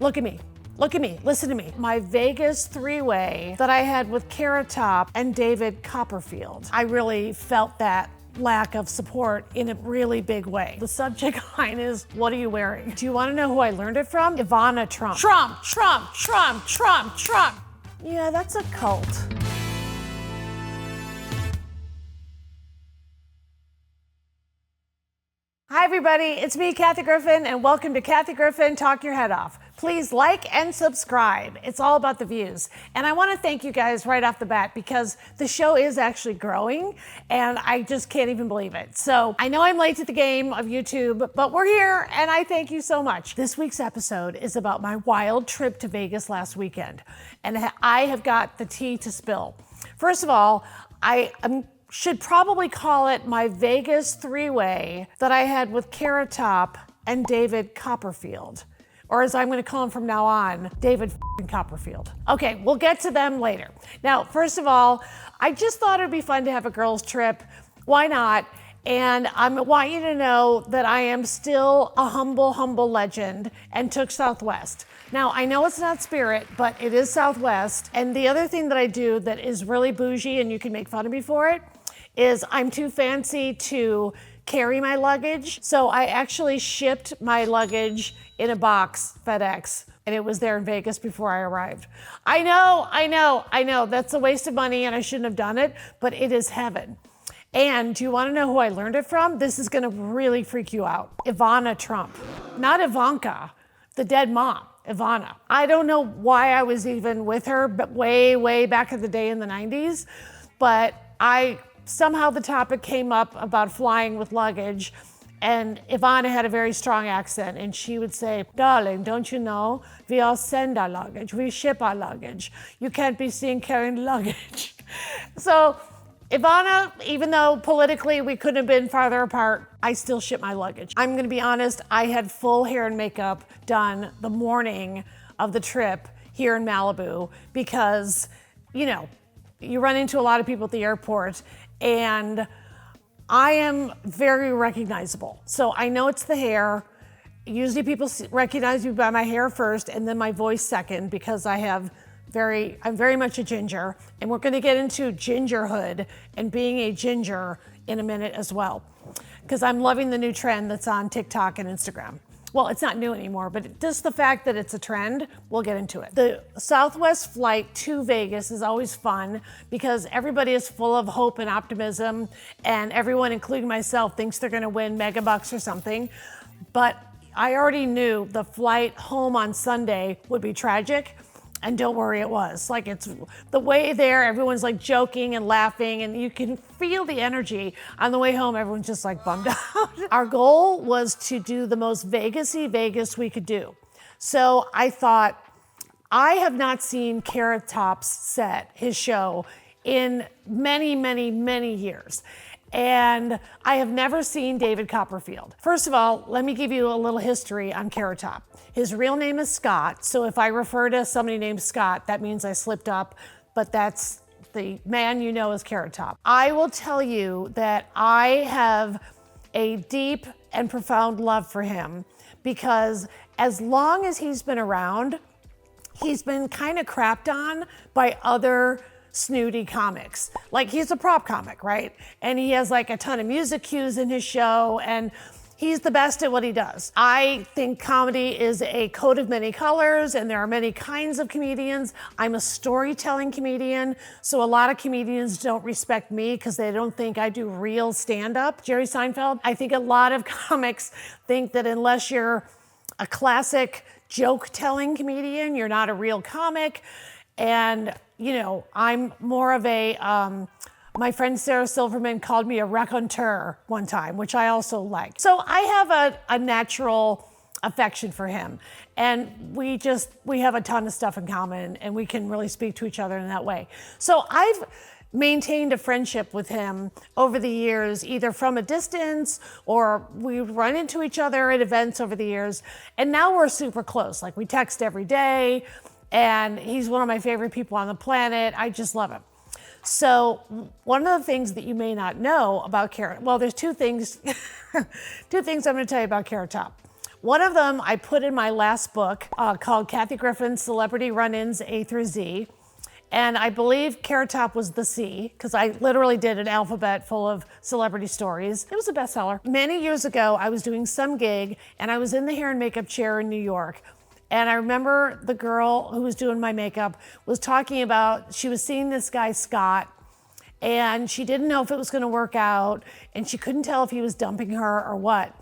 Look at me. Look at me. Listen to me. My Vegas three-way that I had with Carrot Top and David Copperfield. I really felt that lack of support in a really big way. The subject line is, what are you wearing? Do you want to know who I learned it from? Ivana Trump. Trump, Trump, Trump, Trump, Trump. Yeah, that's a cult. Hi everybody, it's me, Kathy Griffin, and welcome to Kathy Griffin Talk Your Head Off. Please like and subscribe. It's all about the views. And I want to thank you guys right off the bat because the show is actually growing and I just can't even believe it. So I know I'm late to the game of YouTube, but we're here and I thank you so much. This week's episode is about my wild trip to Vegas last weekend. And I have got the tea to spill. First of all, I should probably call it my Vegas three-way that I had with Carrot Top and David Copperfield. Or as I'm going to call him from now on, David Copperfield. Okay, we'll get to them later. Now, first of all, I just thought it'd be fun to have a girls' trip. Why not? And I want you to know that I am still a humble legend and took Southwest. Now, I know it's not Spirit, but it is Southwest. And the other thing that I do that is really bougie, and you can make fun of me for it, is I'm too fancy to carry my luggage. So I actually shipped my luggage in a box, FedEx, and it was there in Vegas before I arrived. I know, that's a waste of money and I shouldn't have done it, but it is heaven. And do you want to know who I learned it from? This is going to really freak you out. Ivana Trump. Not Ivanka, the dead mom, Ivana. I don't know why I was even with her, but way back in the day in the 90s, but somehow the topic came up about flying with luggage, and Ivana had a very strong accent, and she would say, darling, don't you know, we all send our luggage, we ship our luggage. You can't be seen carrying luggage. So Ivana, even though politically we couldn't have been farther apart, I still ship my luggage. I'm gonna be honest, I had full hair and makeup done the morning of the trip here in Malibu because, you know, you run into a lot of people at the airport and I am very recognizable. So I know it's the hair. Usually people recognize me by my hair first and then my voice second because I'm very much a ginger, and we're gonna get into gingerhood and being a ginger in a minute as well. Because I'm loving the new trend that's on TikTok and Instagram. Well, it's not new anymore, but just the fact that it's a trend, we'll get into it. The Southwest flight to Vegas is always fun because everybody is full of hope and optimism, and everyone, including myself, thinks they're gonna win megabucks or something. But I already knew the flight home on Sunday would be tragic, and don't worry, it was. Like, it's the way there, everyone's like joking and laughing, and you can feel the energy. On the way home, everyone's just like bummed out. Our goal was to do the most Vegas-y Vegas we could do. So I thought, I have not seen Carrot Top's set, his show, in many years. And I have never seen David Copperfield. First of all, let me give you a little history on Carrot Top. His real name is Scott, so if I refer to somebody named Scott, that means I slipped up, but that's the man you know as Carrot Top. I will tell you that I have a deep and profound love for him because as long as he's been around, he's been kind of crapped on by other snooty comics. Like, he's a prop comic, right? And he has like a ton of music cues in his show, and he's the best at what he does. I think comedy is a coat of many colors, and there are many kinds of comedians. I'm a storytelling comedian, so a lot of comedians don't respect me because they don't think I do real stand-up. Jerry Seinfeld, I think a lot of comics think that unless you're a classic joke-telling comedian, you're not a real comic. And, you know, I'm more of a, my friend Sarah Silverman called me a raconteur one time, which I also like. So I have a natural affection for him. And we have a ton of stuff in common, and we can really speak to each other in that way. So I've maintained a friendship with him over the years, either from a distance or we run into each other at events over the years. And now we're super close. Like, we text every day. And he's one of my favorite people on the planet. I just love him. So one of the things that you may not know about Carrot, well, there's two things I'm gonna tell you about Carrot Top. One of them I put in my last book called Kathy Griffin's Celebrity Run-Ins A through Z. And I believe Carrot Top was the C, because I literally did an alphabet full of celebrity stories. It was a bestseller. Many years ago, I was doing some gig, and I was in the hair and makeup chair in New York. And I remember the girl who was doing my makeup was talking about, she was seeing this guy, Scott, and she didn't know if it was gonna work out, and she couldn't tell if he was dumping her or what.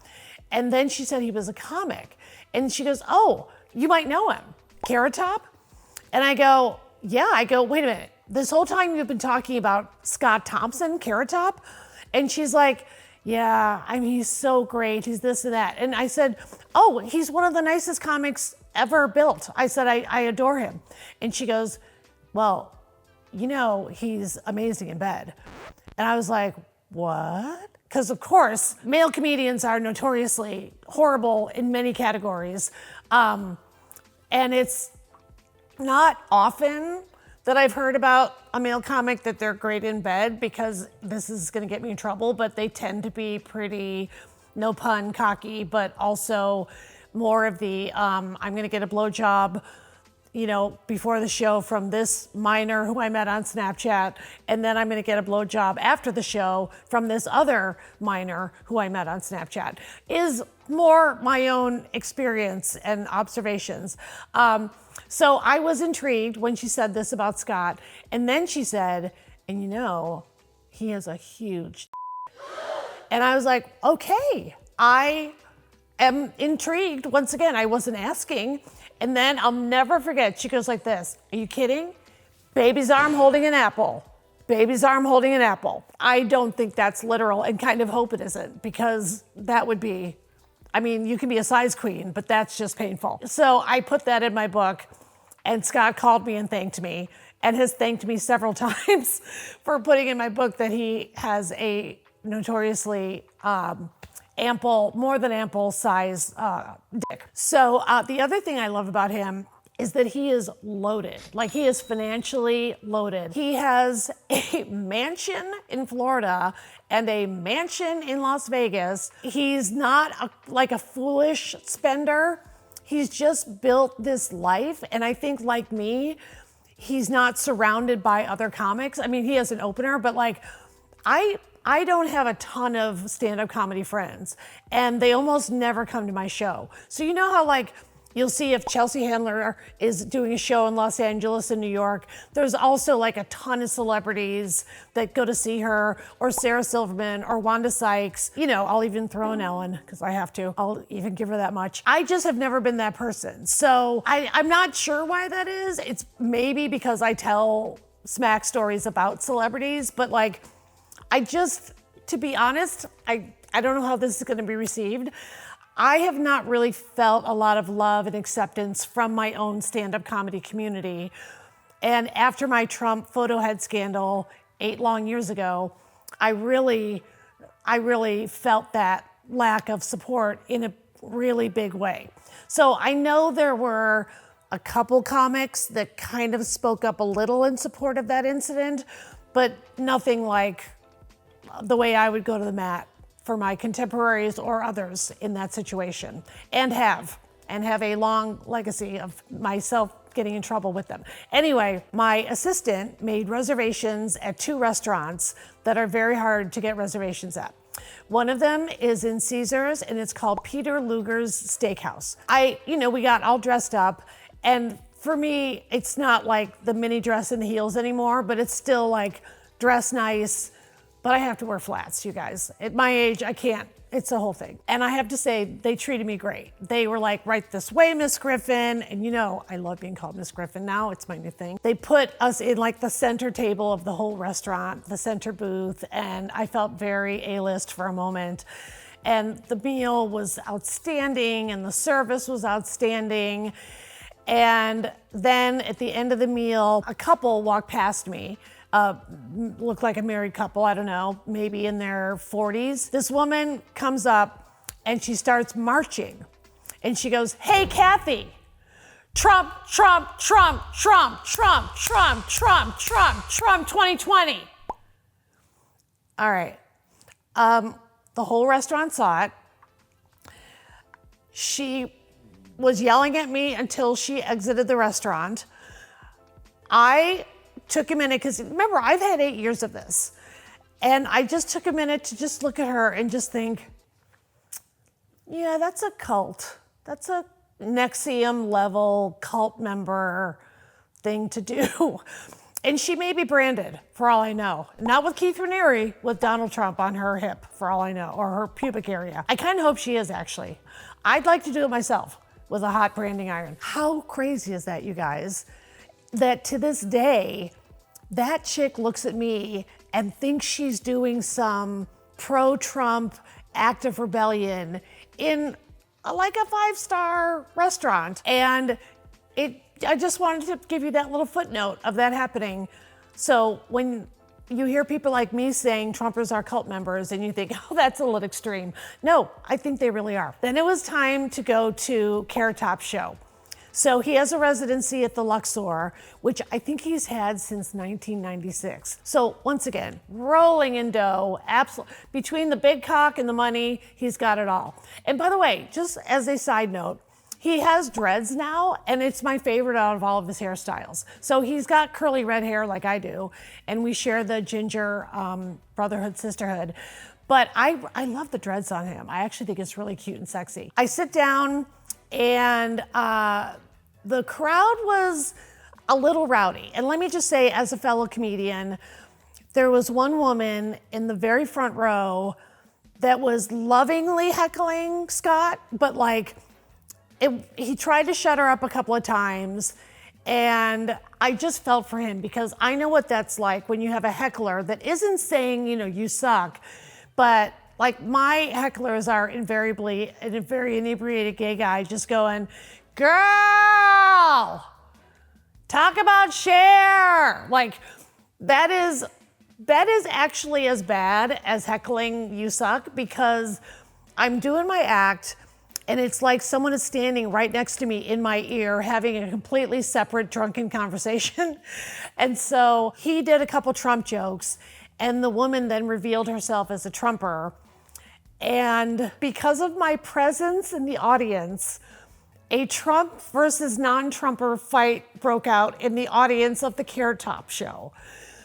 And then she said he was a comic. And she goes, oh, you might know him, Carrot Top? And I go, yeah. I go, wait a minute. This whole time you've been talking about Scott Thompson, Carrot Top? And she's like, yeah, I mean, he's so great. He's this and that. And I said, oh, he's one of the nicest comics ever built. I said, I adore him. And she goes, well, you know, he's amazing in bed. And I was like, what? Because of course, male comedians are notoriously horrible in many categories. And it's not often that I've heard about a male comic that they're great in bed, because this is gonna get me in trouble, but they tend to be pretty, no pun, cocky, but also more of the, I'm gonna get a blowjob, you know, before the show from this minor who I met on Snapchat, and then I'm gonna get a blowjob after the show from this other minor who I met on Snapchat, is more my own experience and observations. So I was intrigued when she said this about Scott, and then she said, and you know, he has a huge and I was like, okay, I am intrigued. Once again, I wasn't asking. And then I'll never forget, she goes like this, are you kidding? Baby's arm holding an apple. Baby's arm holding an apple. I don't think that's literal, and kind of hope it isn't, because that would be, I mean, you can be a size queen, but that's just painful. So I put that in my book, and Scott called me and thanked me, and has thanked me several times for putting in my book that he has a notoriously ample, more than ample size dick. So the other thing I love about him is that he is loaded. Like, he is financially loaded. He has a mansion in Florida and a mansion in Las Vegas. He's not like a foolish spender. He's just built this life. And I think, like me, he's not surrounded by other comics. I mean, he has an opener, but like, I don't have a ton of stand-up comedy friends, and they almost never come to my show. So you know how, like, you'll see if Chelsea Handler is doing a show in Los Angeles and New York, there's also like a ton of celebrities that go to see her, or Sarah Silverman, or Wanda Sykes. You know, I'll even throw in Ellen, because I have to. I'll even give her that much. I just have never been that person. So I'm not sure why that is. It's maybe because I tell smack stories about celebrities, but like, I just, to be honest, I don't know how this is gonna be received. I have not really felt a lot of love and acceptance from my own stand-up comedy community. And after my Trump photo head scandal 8 long years ago, I really felt that lack of support in a really big way. So I know there were a couple comics that kind of spoke up a little in support of that incident, but nothing like the way I would go to the mat for my contemporaries or others in that situation, and have a long legacy of myself getting in trouble with them. Anyway, my assistant made reservations at 2 restaurants that are very hard to get reservations at. One of them is in Caesars, and it's called Peter Luger's Steakhouse. We got all dressed up, and for me, it's not like the mini dress and the heels anymore, but it's still like dress nice, but I have to wear flats, you guys. At my age, I can't. It's a whole thing. And I have to say, they treated me great. They were like, right this way, Miss Griffin. And you know, I love being called Miss Griffin now. It's my new thing. They put us in like the center table of the whole restaurant, the center booth, and I felt very A-list for a moment. And the meal was outstanding, and the service was outstanding. And then at the end of the meal, a couple walked past me. Looked like a married couple, I don't know, maybe in their 40s. This woman comes up and she starts marching. And she goes, hey, Kathy, Trump, Trump, Trump, Trump, Trump, Trump, Trump, Trump, Trump 2020. All right. The whole restaurant saw it. She was yelling at me until she exited the restaurant. I took a minute, because remember, I've had 8 years of this. And I just took a minute to just look at her and just think, yeah, that's a cult. That's a Nexium level cult member thing to do. And she may be branded, for all I know. Not with Keith Raniere, with Donald Trump on her hip, for all I know, or her pubic area. I kind of hope she is, actually. I'd like to do it myself with a hot branding iron. How crazy is that, you guys? That to this day, that chick looks at me and thinks she's doing some pro-Trump act of rebellion in like a 5-star restaurant. And I just wanted to give you that little footnote of that happening. So when you hear people like me saying Trumpers are cult members and you think, oh, that's a little extreme. No, I think they really are. Then it was time to go to Carrot Top's show. So he has a residency at the Luxor, which I think he's had since 1996. So once again, rolling in dough, absolutely. Between the big cock and the money, he's got it all. And by the way, just as a side note, he has dreads now, and it's my favorite out of all of his hairstyles. So he's got curly red hair like I do, and we share the ginger brotherhood, sisterhood. But I love the dreads on him. I actually think it's really cute and sexy. I sit down, and the crowd was a little rowdy. And let me just say, as a fellow comedian, there was one woman in the very front row that was lovingly heckling Scott, but like, he tried to shut her up a couple of times, and I just felt for him, because I know what that's like when you have a heckler that isn't saying, you suck, but like my hecklers are invariably a very inebriated gay guy just going, girl, talk about Cher. Like that is actually as bad as heckling you suck, because I'm doing my act and it's like someone is standing right next to me in my ear having a completely separate drunken conversation. And so he did a couple Trump jokes, and the woman then revealed herself as a Trumper. And because of my presence in the audience, a Trump versus non-Trumper fight broke out in the audience of the Carrot Top show.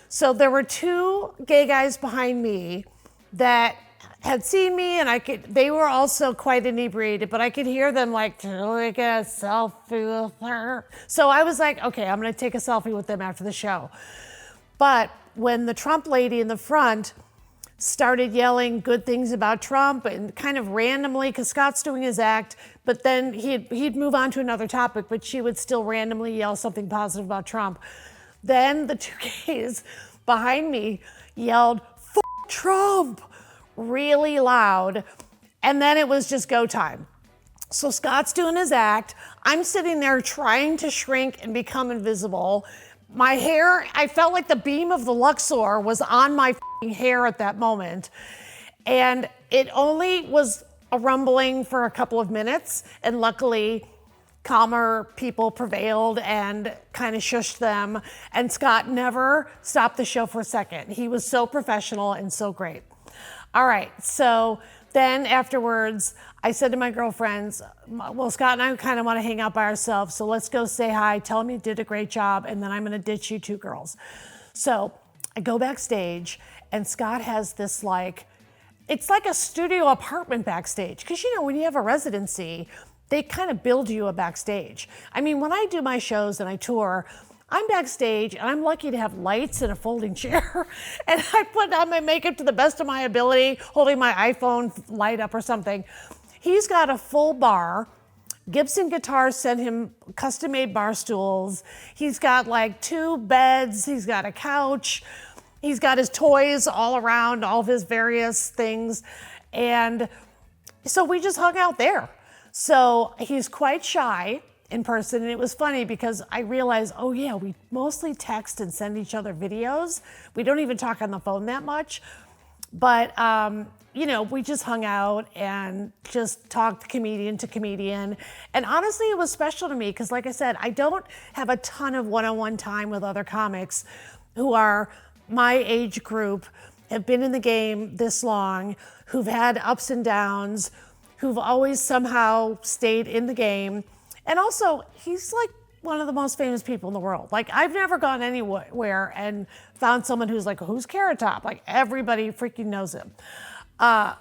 So there were two gay guys behind me that had seen me, and they were also quite inebriated, but I could hear them like, take a selfie with her. So I was like, okay, I'm gonna take a selfie with them after the show. But when the Trump lady in the front started yelling good things about Trump, and kind of randomly, because Scott's doing his act, but then he'd move on to another topic, but she would still randomly yell something positive about Trump. Then the two gays behind me yelled, "F Trump," really loud, and then it was just go time. So Scott's doing his act. I'm sitting there trying to shrink and become invisible. My hair, I felt like the beam of the Luxor was on my hair at that moment. And it only was a rumbling for a couple of minutes, and luckily calmer people prevailed and kind of shushed them. And Scott never stopped the show for a second. He was so professional and so great. All right, so then afterwards, I said to my girlfriends, well, Scott and I kind of want to hang out by ourselves, so let's go say hi, tell him you did a great job, and then I'm going to ditch you two girls. So I go backstage, and Scott has this it's like a studio apartment backstage, because when you have a residency, they kind of build you a backstage. I mean, when I do my shows and I tour, I'm backstage, and I'm lucky to have lights and a folding chair, and I put on my makeup to the best of my ability, holding my iPhone light up or something. He's got a full bar. Gibson Guitars sent him custom-made bar stools. He's got like 2 beds. He's got a couch. He's got his toys all around, all of his various things. And so we just hung out there. So he's quite shy in person, and it was funny because I realized, oh yeah, we mostly text and send each other videos. We don't even talk on the phone that much, but we just hung out and just talked comedian to comedian. And honestly, it was special to me because, like I said, I don't have a ton of one-on-one time with other comics who are my age group, have been in the game this long, who've had ups and downs, who've always somehow stayed in the game. And also, he's like one of the most famous people in the world. Like, I've never gone anywhere and found someone who's like, who's Carrot Top? Like, everybody freaking knows him.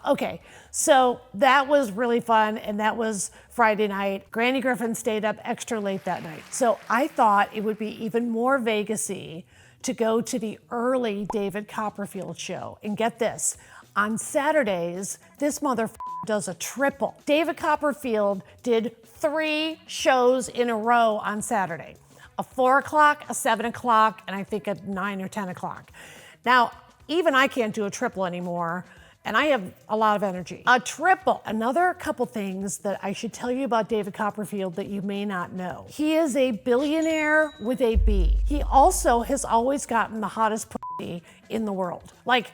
Okay, so that was really fun, and that was Friday night. Granny Griffin stayed up extra late that night. So I thought it would be even more Vegas-y to go to the early David Copperfield show. And get this, on Saturdays, this motherfucker does a triple. David Copperfield did 3 shows in a row on Saturday. A 4 o'clock, a 7 o'clock, and I think a 9 or 10 o'clock. Now, even I can't do a triple anymore, and I have a lot of energy. A triple. Another couple things that I should tell you about David Copperfield that you may not know. He is a billionaire with a B. He also has always gotten the hottest pussy in the world. Like,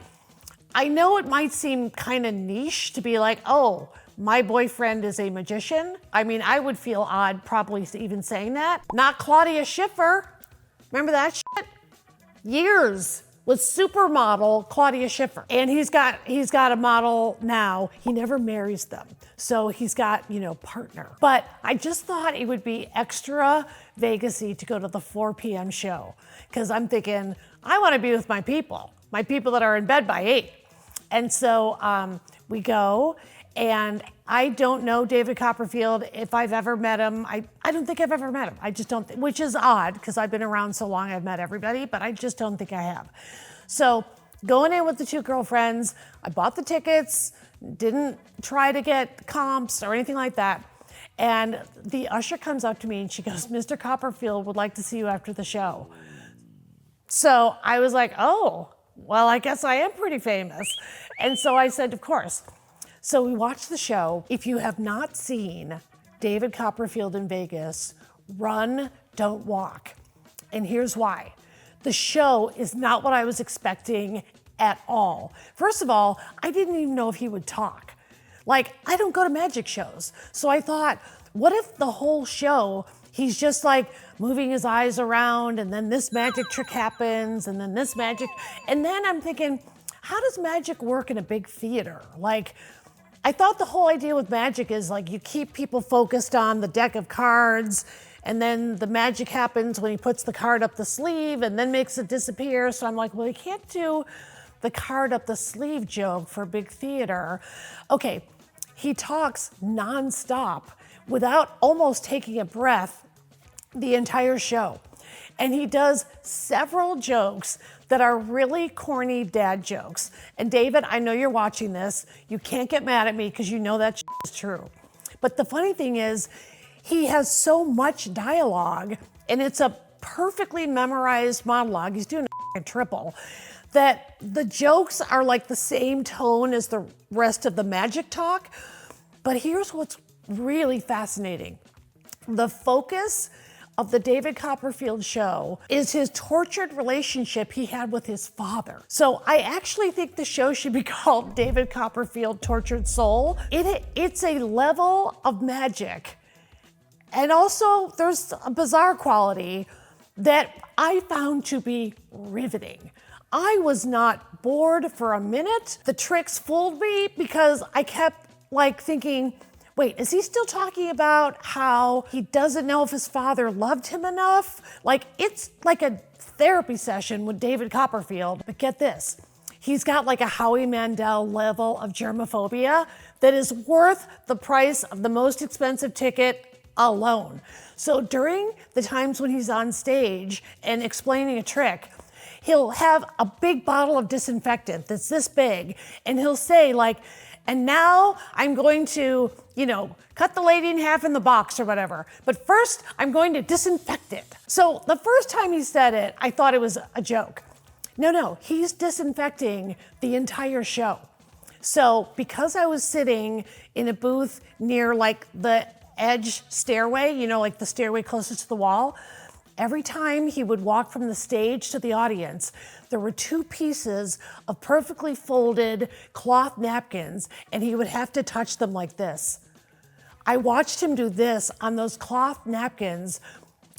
I know it might seem kind of niche to be like, oh, my boyfriend is a magician. I mean, I would feel odd probably even saying that. Not Claudia Schiffer. Remember that shit? Years with supermodel Claudia Schiffer. And he's got a model now. He never marries them. So he's got, partner. But I just thought it would be extra Vegas-y to go to the 4 p.m. show. Because I'm thinking, I want to be with my people that are in bed by 8. And so we go, and I don't know David Copperfield. If I've ever met him, I don't think I've ever met him. I just don't, which is odd because I've been around so long, I've met everybody, but I just don't think I have. So going in with the 2 girlfriends, I bought the tickets, didn't try to get comps or anything like that. And the usher comes up to me and she goes, Mr. Copperfield would like to see you after the show. So I was like, oh, well, I guess I am pretty famous. And so I said, of course. So we watched the show. If you have not seen David Copperfield in Vegas, run, don't walk. And here's why. The show is not what I was expecting at all. First of all, I didn't even know if he would talk. Like, I don't go to magic shows. So I thought, what if the whole show he's just like moving his eyes around and then this magic trick happens and then this magic. And then I'm thinking, how does magic work in a big theater? Like, I thought the whole idea with magic is like you keep people focused on the deck of cards and then the magic happens when he puts the card up the sleeve and then makes it disappear. So I'm like, well, you can't do the card up the sleeve joke for a big theater. Okay, he talks nonstop without almost taking a breath the entire show. And he does several jokes that are really corny dad jokes. And David, I know you're watching this. You can't get mad at me because you know that is true. But the funny thing is, he has so much dialogue and it's a perfectly memorized monologue. He's doing a triple. That the jokes are like the same tone as the rest of the magic talk. But here's what's really fascinating. The focus of the David Copperfield show is his tortured relationship he had with his father. So I actually think the show should be called David Copperfield Tortured Soul. It's a level of magic. And also there's a bizarre quality that I found to be riveting. I was not bored for a minute. The tricks fooled me because I kept like thinking, wait, is he still talking about how he doesn't know if his father loved him enough? Like, it's like a therapy session with David Copperfield. But get this, he's got like a Howie Mandel level of germaphobia that is worth the price of the most expensive ticket alone. So during the times when he's on stage and explaining a trick, he'll have a big bottle of disinfectant that's this big, and he'll say like, and now I'm going to, cut the lady in half in the box or whatever. But first, I'm going to disinfect it. So the first time he said it, I thought it was a joke. No, he's disinfecting the entire show. So because I was sitting in a booth near like the edge stairway, like the stairway closest to the wall, every time he would walk from the stage to the audience, there were 2 pieces of perfectly folded cloth napkins, and he would have to touch them like this. I watched him do this on those cloth napkins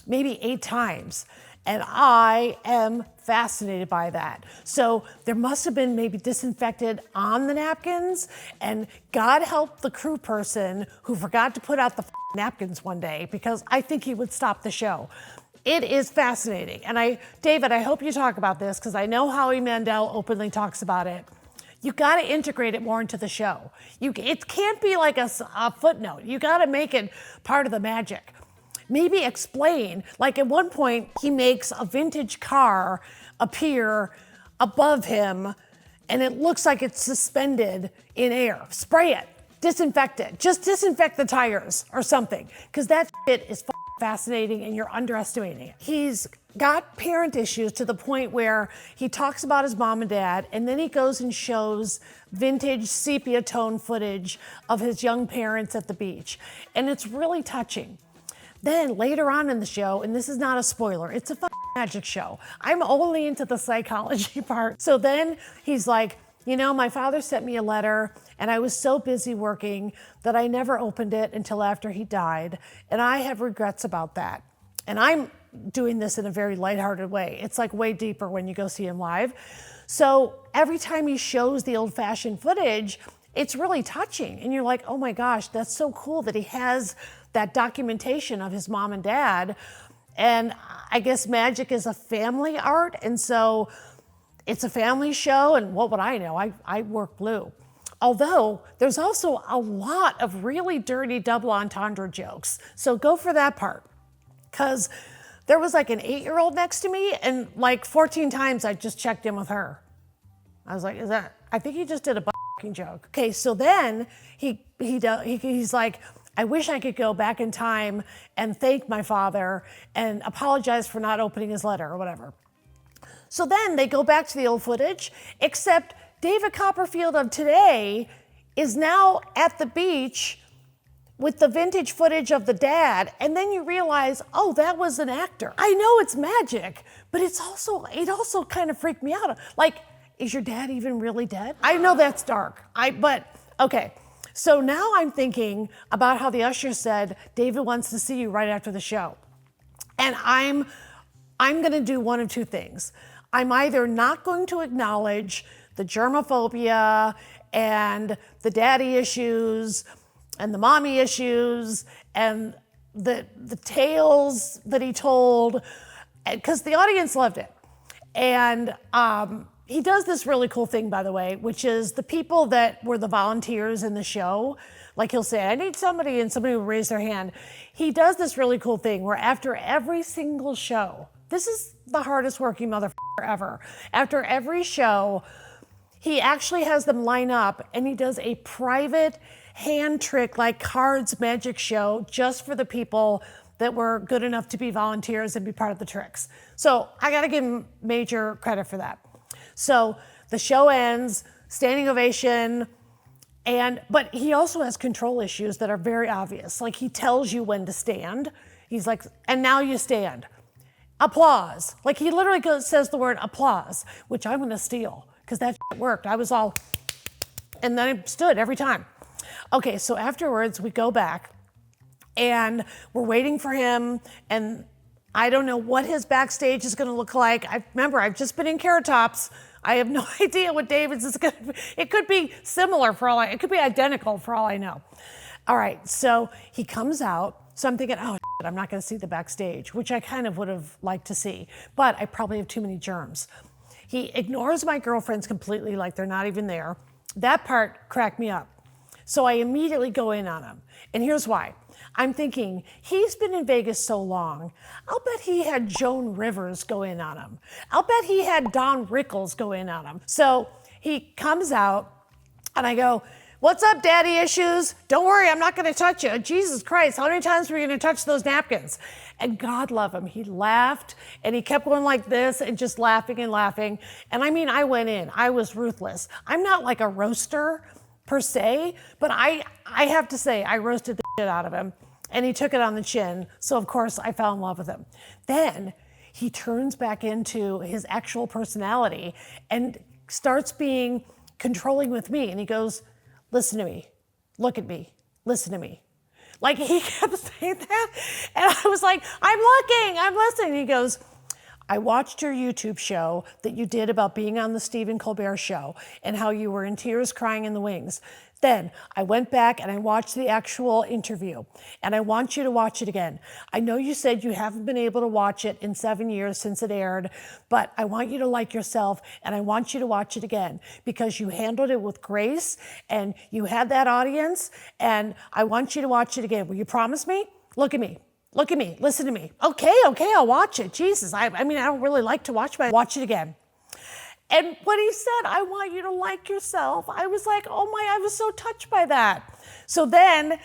maybe 8 times. And I am fascinated by that. So there must have been maybe disinfected on the napkins, and God help the crew person who forgot to put out the napkins one day, because I think he would stop the show. It is fascinating. And David, I hope you talk about this, because I know Howie Mandel openly talks about it. You got to integrate it more into the show. It can't be like a footnote. You got to make it part of the magic. Maybe explain, like at one point, he makes a vintage car appear above him, and it looks like it's suspended in air. Spray it, disinfect it. Just disinfect the tires or something, because that shit is fascinating and you're underestimating it. He's got parent issues to the point where he talks about his mom and dad, and then he goes and shows vintage sepia tone footage of his young parents at the beach. And it's really touching. Then later on in the show, and this is not a spoiler, it's a magic show. I'm only into the psychology part. So then he's like, my father sent me a letter, and I was so busy working that I never opened it until after he died. And I have regrets about that. And I'm doing this in a very lighthearted way. It's like way deeper when you go see him live. So every time he shows the old-fashioned footage, it's really touching. And you're like, oh my gosh, that's so cool that he has that documentation of his mom and dad. And I guess magic is a family art. And so it's a family show, and what would I know? I work blue. Although there's also a lot of really dirty double entendre jokes. So go for that part. Because there was like an 8-year-old next to me, and like 14 times I just checked in with her. I was like, I think he just did a fucking joke. Okay, so then he's like, I wish I could go back in time and thank my father and apologize for not opening his letter or whatever. So then they go back to the old footage, except David Copperfield of today is now at the beach with the vintage footage of the dad, and then you realize, oh, that was an actor. I know it's magic, but it also kind of freaked me out. Like, is your dad even really dead? I know that's dark, but okay. So now I'm thinking about how the usher said, David wants to see you right after the show. And I'm gonna do one of two things. I'm either not going to acknowledge the germaphobia and the daddy issues and the mommy issues and the tales that he told, because the audience loved it. And he does this really cool thing, by the way, which is the people that were the volunteers in the show, like he'll say, I need somebody, and somebody will raise their hand. He does this really cool thing where after every single show, this is the hardest working motherfucker ever. After every show, he actually has them line up, and he does a private hand trick, like cards magic show, just for the people that were good enough to be volunteers and be part of the tricks. So I gotta give him major credit for that. So the show ends, standing ovation, but he also has control issues that are very obvious. Like he tells you when to stand. He's like, and now you stand. Applause. Like he literally says the word applause, which I'm gonna steal, because that worked. I was all, and then I stood every time. Okay, so afterwards we go back and we're waiting for him, and I don't know what his backstage is gonna look like. Remember, I've just been in Carrot Tops. I have no idea what David's is gonna be. It could be similar it could be identical for all I know. All right, so he comes out. So I'm thinking, oh, shit, I'm not gonna see the backstage, which I kind of would have liked to see, but I probably have too many germs. He ignores my girlfriends completely, like they're not even there. That part cracked me up. So I immediately go in on him. And here's why. I'm thinking, he's been in Vegas so long, I'll bet he had Joan Rivers go in on him. I'll bet he had Don Rickles go in on him. So he comes out, and I go, what's up, daddy issues? Don't worry, I'm not gonna touch you. Jesus Christ, how many times were you gonna touch those napkins? And God love him, he laughed, and he kept going like this and just laughing and laughing. And I mean, I went in, I was ruthless. I'm not like a roaster per se, but I have to say, I roasted the shit out of him, and he took it on the chin. So of course I fell in love with him. Then he turns back into his actual personality and starts being controlling with me. And he goes, listen to me, look at me, listen to me. Like he kept saying that. And I was like, I'm looking, I'm listening. He goes, I watched your YouTube show that you did about being on the Stephen Colbert show and how you were in tears crying in the wings. Then I went back and I watched the actual interview, and I want you to watch it again. I know you said you haven't been able to watch it in 7 years since it aired, but I want you to like yourself, and I want you to watch it again because you handled it with grace and you had that audience, and I want you to watch it again. Will you promise me? Look at me. Look at me. Listen to me. Okay, I'll watch it. Jesus, I mean, I don't really like to watch, but watch it again. And when he said, I want you to like yourself, I was like, oh my, I was so touched by that. So then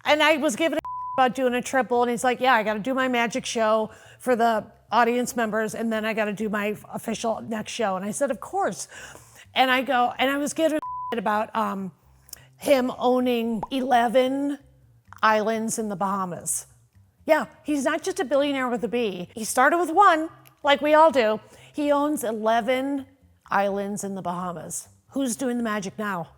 I was giving a about doing a triple, and he's like, yeah, I got to do my magic show for the audience members, and then I got to do my official next show. And I said, of course. And I was giving a about him owning 11 islands in the Bahamas. Yeah, he's not just a billionaire with a B. He started with one, like we all do. He owns 11 islands in the Bahamas. Who's doing the magic now?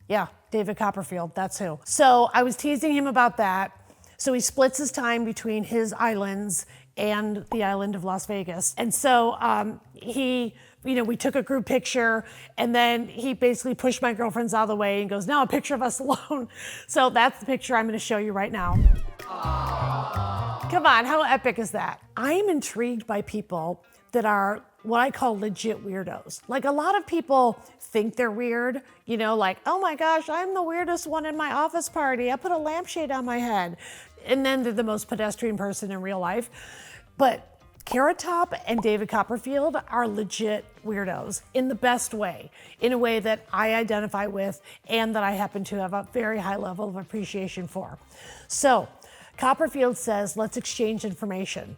Yeah, David Copperfield, that's who. So I was teasing him about that. So he splits his time between his islands and the island of Las Vegas. And so we took a group picture, and then he basically pushed my girlfriends out of the way and goes, now a picture of us alone. So that's the picture I'm gonna show you right now. Aww. Come on, how epic is that? I am intrigued by people that are what I call legit weirdos. Like, a lot of people think they're weird, like, oh my gosh, I'm the weirdest one in my office party. I put a lampshade on my head. And then they're the most pedestrian person in real life. But Carrot Top and David Copperfield are legit weirdos in the best way, in a way that I identify with and that I happen to have a very high level of appreciation for. So Copperfield says, let's exchange information.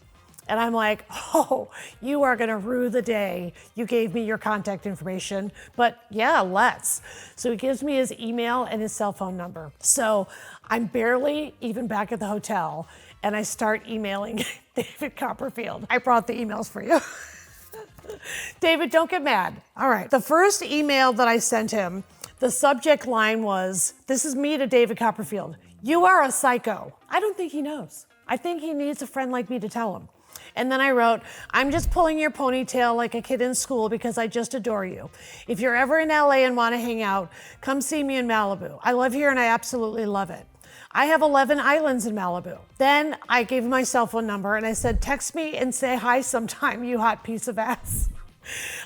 And I'm like, oh, you are gonna rue the day you gave me your contact information, but yeah, let's. So he gives me his email and his cell phone number. So I'm barely even back at the hotel, and I start emailing David Copperfield. I brought the emails for you. David, don't get mad. All right, the first email that I sent him, the subject line was, this is me to David Copperfield. You are a psycho. I don't think he knows. I think he needs a friend like me to tell him. And then I wrote, I'm just pulling your ponytail like a kid in school because I just adore you. If you're ever in LA and want to hang out, come see me in Malibu. I live here and I absolutely love it. I have 11 islands in Malibu. Then I gave him my cell phone number and I said, text me and say hi sometime, you hot piece of ass.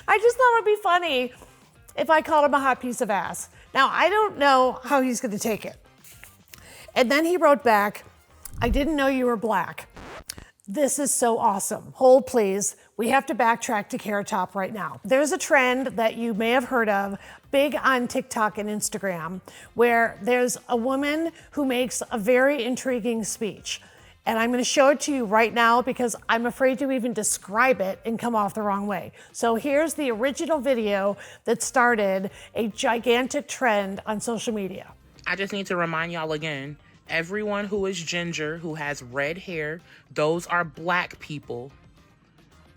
I just thought it'd be funny if I called him a hot piece of ass. Now, I don't know how he's gonna take it. And then he wrote back, I didn't know you were black. This is so awesome. Hold please. We have to backtrack to Carrot Top right now. There's a trend that you may have heard of, big on TikTok and Instagram, where there's a woman who makes a very intriguing speech. And I'm gonna show it to you right now because I'm afraid to even describe it and come off the wrong way. So here's the original video that started a gigantic trend on social media. I just need to remind y'all again, everyone who is ginger, who has red hair, those are black people.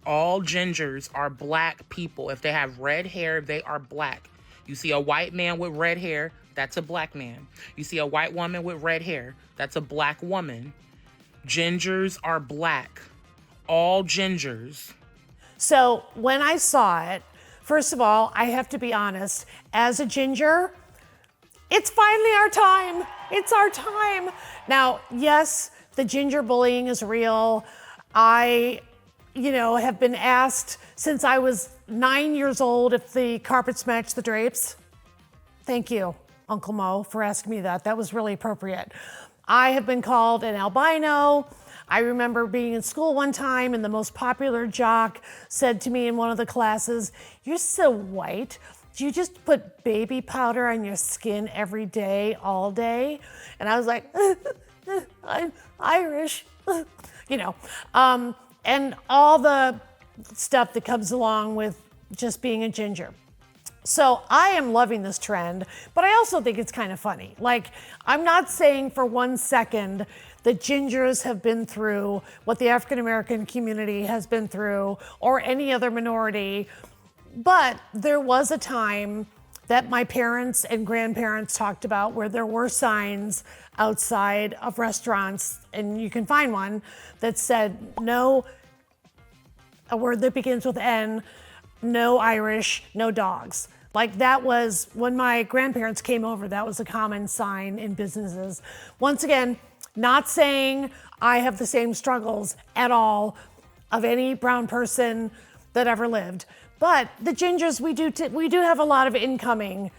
All gingers are black people. If they have red hair, they are black. You see a white man with red hair, that's a black man. You see a white woman with red hair, that's a black woman. Gingers are black. All gingers. So when I saw it, first of all, I have to be honest, as a ginger, it's finally our time. It's our time. Now, yes, the ginger bullying is real. I, have been asked since I was 9 years old if the carpets match the drapes. Thank you, Uncle Mo, for asking me that. That was really appropriate. I have been called an albino. I remember being in school one time and the most popular jock said to me in one of the classes, "You're so white. Do you just put baby powder on your skin every day, all day?" And I was like, I'm Irish, and all the stuff that comes along with just being a ginger. So I am loving this trend, but I also think it's kind of funny. Like, I'm not saying for 1 second that gingers have been through what the African American community has been through or any other minority. But there was a time that my parents and grandparents talked about where there were signs outside of restaurants, and you can find one that said, no a word that begins with N, no Irish, no dogs. Like that was when my grandparents came over, that was a common sign in businesses. Once again, not saying I have the same struggles at all of any brown person that ever lived. But the gingers, we do have a lot of incoming,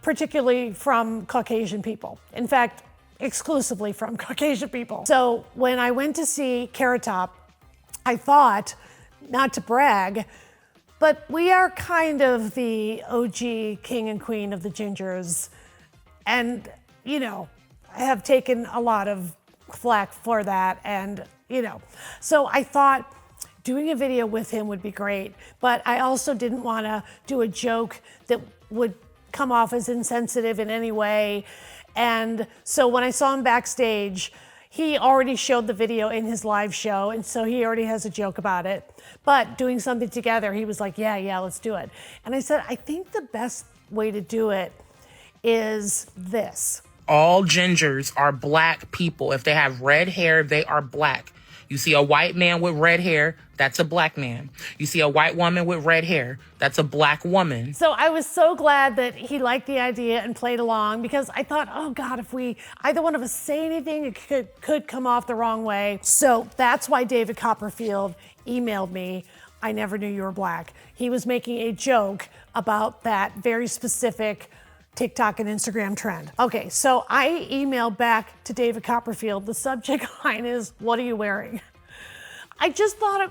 particularly from Caucasian people. In fact, exclusively from Caucasian people. So when I went to see Carrot Top, I thought, not to brag, but we are kind of the OG king and queen of the gingers. And, you know, I have taken a lot of flack for that. And, you know, so I thought doing a video with him would be great. But I also didn't want to do a joke that would come off as insensitive in any way. And so when I saw him backstage, he already showed the video in his live show, and so he already has a joke about it. But doing something together, he was like, yeah, let's do it. And I said, I think the best way to do it is this. All gingers are black people. If they have red hair, they are black. You see a white man with red hair, that's a black man. You see a white woman with red hair, that's a black woman. So I was so glad that he liked the idea and played along, because I thought, oh God, if we, either one of us say anything, it could come off the wrong way. So that's why David Copperfield emailed me, I never knew you were black. He was making a joke about that very specific TikTok and Instagram trend. Okay, so I emailed back to David Copperfield. The subject line is, what are you wearing? I just thought it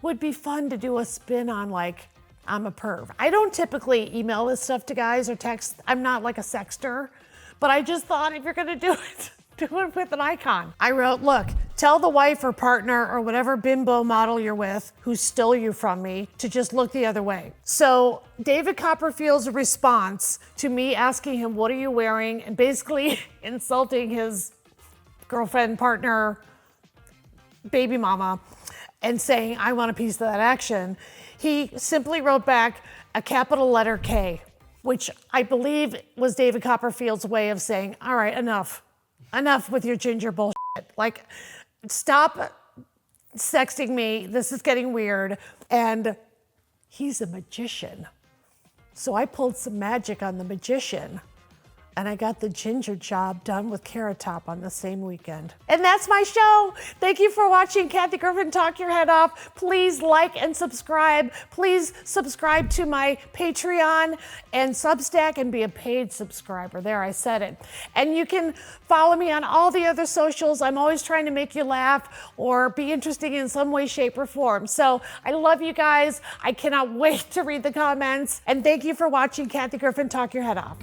would be fun to do a spin on, like, I'm a perv. I don't typically email this stuff to guys or text. I'm not like a sexter, but I just thought if you're gonna do it, do it with an icon. I wrote, look, tell the wife or partner or whatever bimbo model you're with who stole you from me to just look the other way. So David Copperfield's response to me asking him, what are you wearing? And basically insulting his girlfriend, partner, baby mama, and saying, I want a piece of that action. He simply wrote back a capital letter K, which I believe was David Copperfield's way of saying, all right, enough with your ginger bullshit. Like, stop sexting me. This is getting weird. And he's a magician. So I pulled some magic on the magician, and I got the ginger job done with Carrot Top on the same weekend. And that's my show. Thank you for watching Kathy Griffin Talk Your Head Off. Please like and subscribe. Please subscribe to my Patreon and Substack and be a paid subscriber. There, I said it. And you can follow me on all the other socials. I'm always trying to make you laugh or be interesting in some way, shape, or form. So I love you guys. I cannot wait to read the comments. And thank you for watching Kathy Griffin Talk Your Head Off.